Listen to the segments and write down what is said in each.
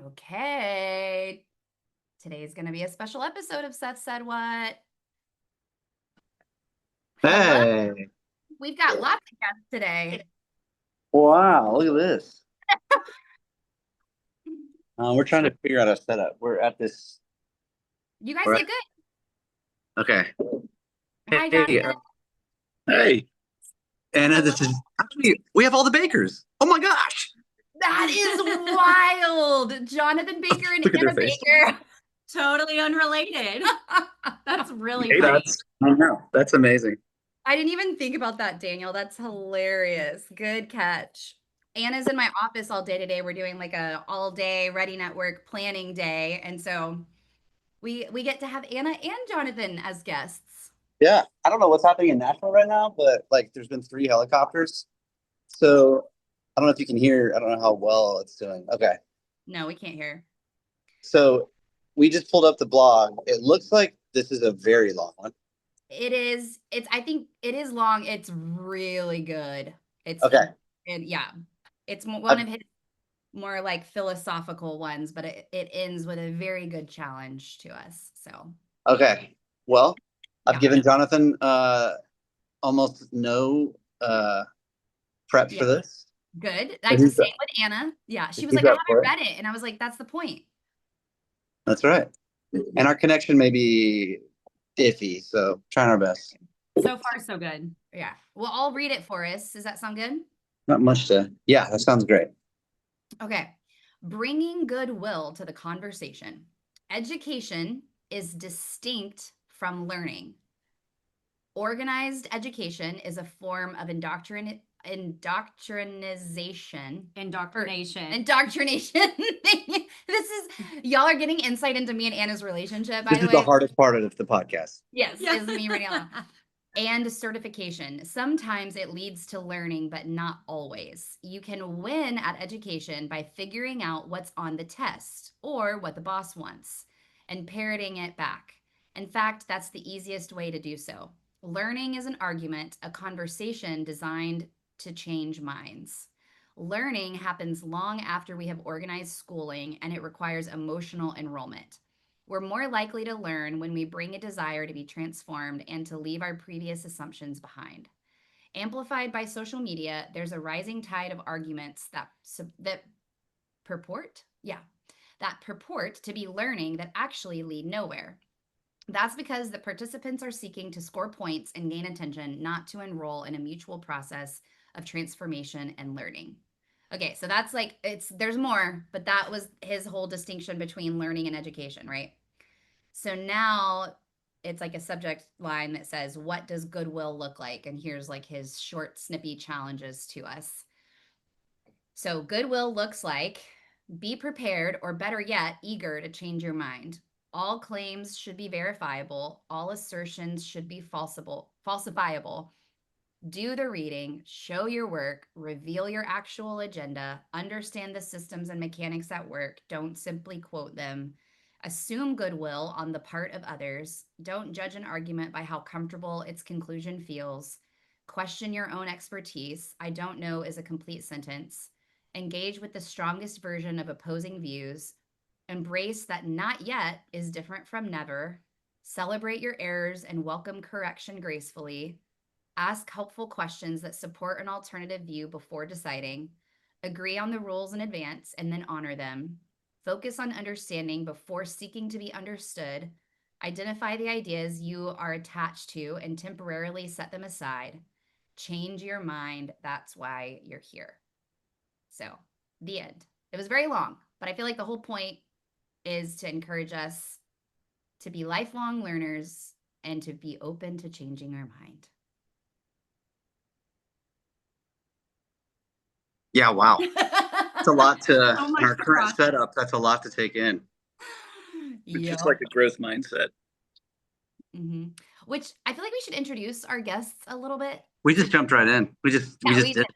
Okay. Today's going to be a special episode of Seth Said What. Hello. Hey, We've got lots of guests today. wow, look at this. We're trying to figure out a setup. You guys We're look at, good. okay. Hi, Hey, Jonathan. hey, Anna, Hello. this is actually, we have all the bakers. Oh my gosh. That is wild. Jonathan Baker and Look at their Anna face. Baker. Totally unrelated. That's really Hey, funny. I know. That's amazing. I didn't even think about that, Daniel. That's hilarious. Good catch. Anna's in my office all day today. We're doing like a all day Ready Network planning day. And so we get to have Anna and Jonathan as guests. Yeah, I don't know what's happening in Nashville right now, but like there's been 3 helicopters. So I don't know if you can hear, I don't know how well it's doing. Okay. No, we can't hear. So we just pulled up the blog. It looks like this is a very long one. It is, I think it is long. It's really good. Okay. And yeah, it's one I've, of his more like philosophical ones, but it ends with a very good challenge to us. So, okay. Well, I've yeah. given Jonathan almost no prep Yeah. for this. Good. But Same with Anna. Yeah. She was he's like, I up for haven't it. read it. And I was like, that's the point. That's right. And our connection may be iffy, so trying our best. So far, so good. Yeah. Well, I'll read it for us. Does that sound good? Not much to. Yeah, that sounds great. Okay. Bringing goodwill to the conversation. Education is distinct from learning. Organized education is a form of indoctrination. Indoctrination. Indoctrination. This is y'all are getting insight into me and Anna's relationship, by This the is the way. hardest part of the podcast. Yes, Yeah. is me reading along. And certification. Sometimes it leads to learning, but not always. You can win at education by figuring out what's on the test or what the boss wants and parroting it back. In fact, that's the easiest way to do so. Learning is an argument, a conversation designed to change minds. Learning happens long after we have organized schooling, and it requires emotional enrollment. We're more likely to learn when we bring a desire to be transformed and to leave our previous assumptions behind. Amplified by social media, there's a rising tide of arguments that purport, yeah, that purport to be learning that actually lead nowhere. That's because the participants are seeking to score points and gain attention, not to enroll in a mutual process of transformation and learning. Okay, so that's like there's more, but that was his whole distinction between learning and education, right? So now it's like a subject line that says, what does goodwill look like? And here's like his short, snippy challenges to us. So, goodwill looks like be prepared, or better yet, eager to change your mind. All claims should be verifiable, all assertions should be falsifiable. Do the reading, show your work, reveal your actual agenda, understand the systems and mechanics at work, don't simply quote them. Assume goodwill on the part of others. Don't judge an argument by how comfortable its conclusion feels. Question your own expertise. I don't know is a complete sentence. Engage with the strongest version of opposing views. Embrace that not yet is different from never. Celebrate your errors and welcome correction gracefully. Ask helpful questions that support an alternative view before deciding. Agree on the rules in advance and then honor them. Focus on understanding before seeking to be understood. Identify the ideas you are attached to and temporarily set them aside. Change your mind. That's why you're here. So, the end. It was very long, but I feel like the whole point is to encourage us to be lifelong learners and to be open to changing our mind. Yeah, wow. It's a lot to, So in our much current process. setup, that's a lot to take in. It's Yeah. just like a growth mindset. Which I feel like we should introduce our guests a little bit. We just jumped right in. We just did it.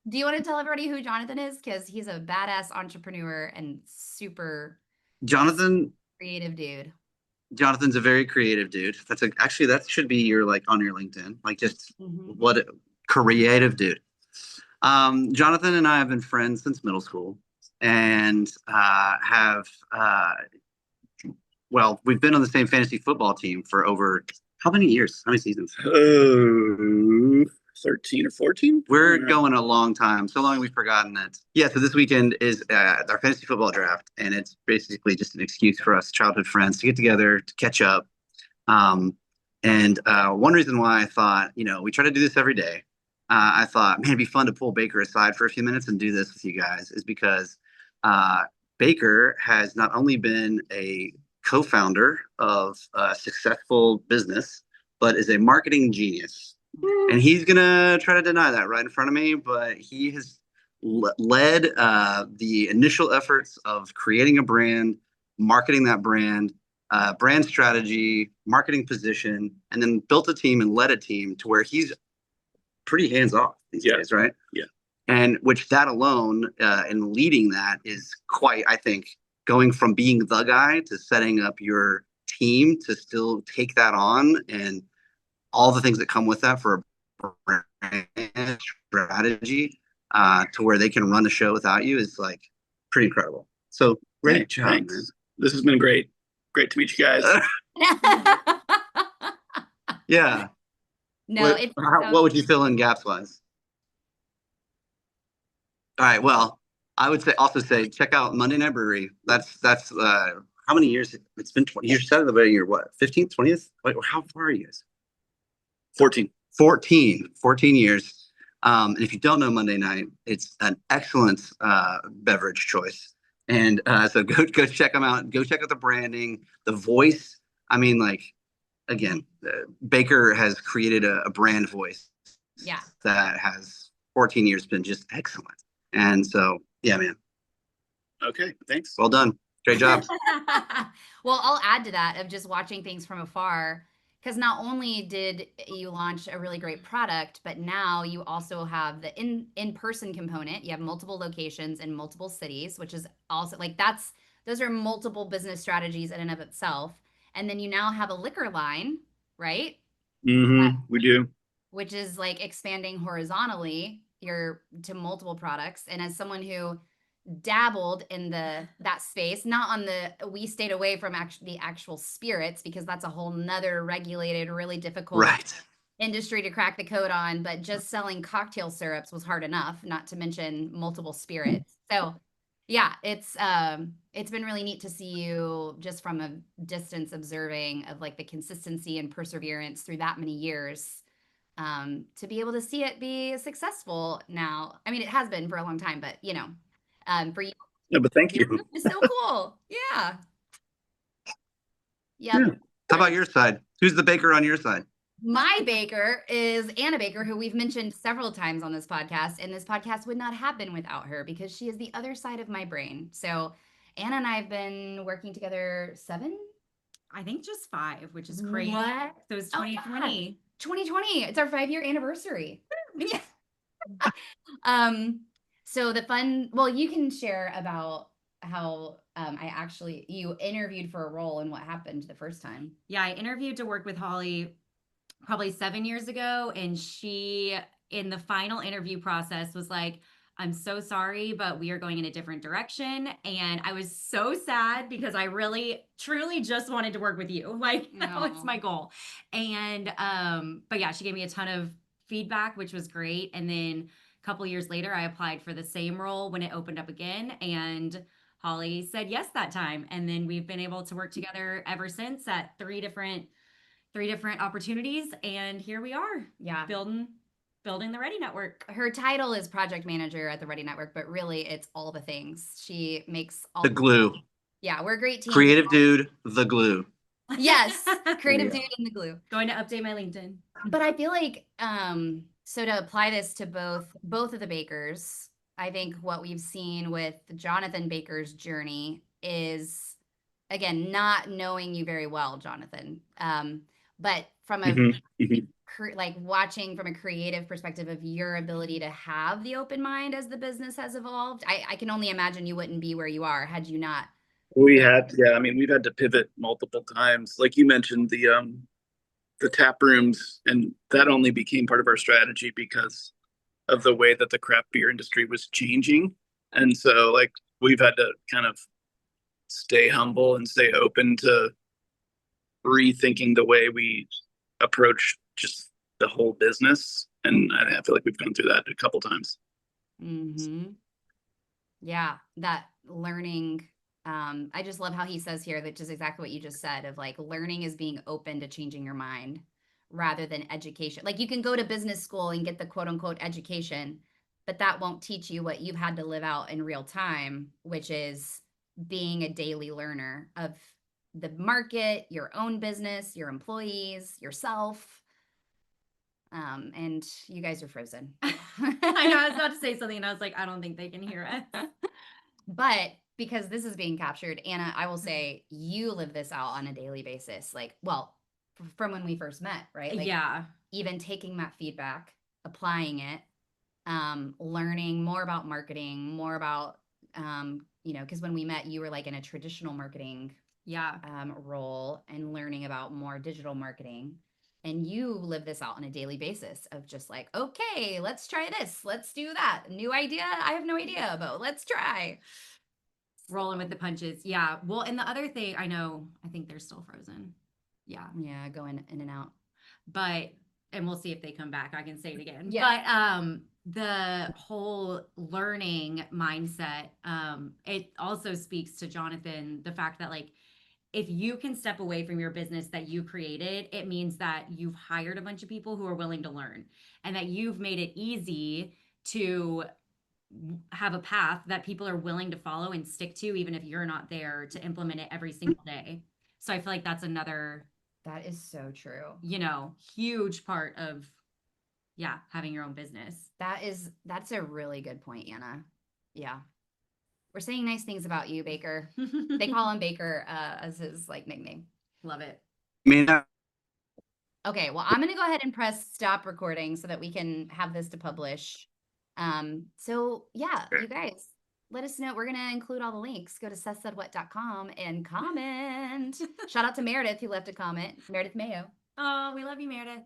Do you want to tell everybody who Jonathan is? Because he's a badass entrepreneur and super Jonathan, creative dude. Jonathan's a very creative dude. Actually that should be your like on your LinkedIn. Like just what a creative dude. Jonathan and I have been friends since middle school. and well, we've been on the same fantasy football team for over how many years? How many seasons? 13 or 14. We're going a long time, so long we've forgotten it. Yeah, so this weekend is our fantasy football draft, and it's basically just an excuse for us childhood friends to get together to catch up. And one reason why I thought, we try to do this every day. I thought, man, it'd be fun to pull Baker aside for a few minutes and do this with you guys, is because Baker has not only been a co-founder of a successful business, but is a marketing genius. And he's going to try to deny that right in front of me, but he has led the initial efforts of creating a brand, marketing that brand, brand strategy, marketing position, and then built a team and led a team to where he's pretty hands-off these days, right? Yeah. And which that alone, in leading that is quite, I think, going from being the guy to setting up your team to still take that on and all the things that come with that for a brand strategy to where they can run the show without you is like pretty incredible. So great job, thanks. man. This has been great. Great to meet you guys. Yeah. No, What would you fill in gaps wise? All right. Well, I would say check out Monday Night Brewery. That's how many years? It's been 20 years. Said the year what? 15th, 20th? Wait, how far are you guys? 14 years. And if you don't know Monday Night, it's an excellent beverage choice. And so go check them out. Go check out the branding, the voice. I mean, like, again, Baker has created a brand voice. Yeah. That has 14 years been just excellent. And so, yeah, man. Okay, thanks. Well done. Great job. Well, I'll add to that of just watching things from afar, because not only did you launch a really great product, but now you also have the in-person component. You have multiple locations in multiple cities, which is also like those are multiple business strategies in and of itself. And then you now have a liquor line, right? We do. Which is like expanding horizontally to multiple products. And as someone who dabbled in that space, we stayed away from the actual spirits, because that's a whole nother regulated, really difficult industry to crack the code on. But just selling cocktail syrups was hard enough, not to mention multiple spirits. So yeah, it's been really neat to see you just from a distance observing of like the consistency and perseverance through that many years. To be able to see it be successful now. I mean, it has been for a long time, but for you. No, but thank you. It's so cool. Yeah. Yep. Yeah. How about your side? Who's the baker on your side? My baker is Anna Baker, who we've mentioned several times on this podcast, and this podcast would not happen without her because she is the other side of my brain. So Anna and I have been working together 7? I think just 5, which is crazy. What? So it's Oh, 2020. 2020. It's our 5-year anniversary. Yeah. So you can share about how you interviewed for a role and what happened the first time. Yeah, I interviewed to work with Holly probably 7 years ago, and she, in the final interview process, was like, I'm so sorry, but we are going in a different direction. And I was so sad because I really, truly just wanted to work with you. Like, that was my goal. And, but yeah, she gave me a ton of feedback, which was great. And then a couple years later, I applied for the same role when it opened up again. And Holly said yes that time. And then we've been able to work together ever since at 3 different opportunities. And here we are. Yeah. Building the Ready Network. Her title is project manager at the Ready Network, but really it's all the things. She makes all the glue. Yeah, we're a great team. Creative dude, the glue. Yes, creative dude and the glue. Going to update my LinkedIn. But I feel like so to apply this to both of the bakers, I think what we've seen with Jonathan Baker's journey is, again, not knowing you very well, Jonathan, but from a like watching from a creative perspective of your ability to have the open mind as the business has evolved. I can only imagine you wouldn't be where you are had you not. We've had to pivot multiple times. Like you mentioned, the tap rooms, and that only became part of our strategy because of the way that the craft beer industry was changing. And so, like, we've had to kind of stay humble and stay open to rethinking the way we approach just the whole business. And I feel like we've gone through that a couple times. Mm-hmm. Yeah, that learning. I just love how he says here that just exactly what you just said of like learning is being open to changing your mind rather than education. Like you can go to business school and get the quote unquote education, but that won't teach you what you've had to live out in real time, which is being a daily learner of the market, your own business, your employees, yourself. And you guys are frozen. I know, I was about to say something and I was like, I don't think they can hear us. But because this is being captured, Anna, I will say you live this out on a daily basis. Like, well, from when we first met, right? Like, Yeah. even taking that feedback, applying it, learning more about marketing, more about, because when we met, you were like in a traditional marketing Yeah. role and learning about more digital marketing. And you live this out on a daily basis of just like, okay, let's try this. Let's do that. New idea. I have no idea, but let's try. Rolling with the punches. Yeah. Well, and the other thing, I think they're still frozen. Yeah. Yeah, going in and out. But, and we'll see if they come back. I can say it again. Yeah. But the whole learning mindset, it also speaks to Jonathan, the fact that like, if you can step away from your business that you created, it means that you've hired a bunch of people who are willing to learn and that you've made it easy to have a path that people are willing to follow and stick to, even if you're not there to implement it every single day. So I feel like that's another, That is so true. huge part of, having your own business. That's a really good point, Anna. Yeah. We're saying nice things about you, Baker. They call him Baker as his like nickname. Love it. I mean, Okay, well, I'm gonna go ahead and press stop recording so that we can have this to publish. So yeah, you guys, let us know. We're gonna include all the links. Go to sethsaidwhat.com and comment. Shout out to Meredith who left a comment. Meredith Mayo. Oh, we love you, Meredith.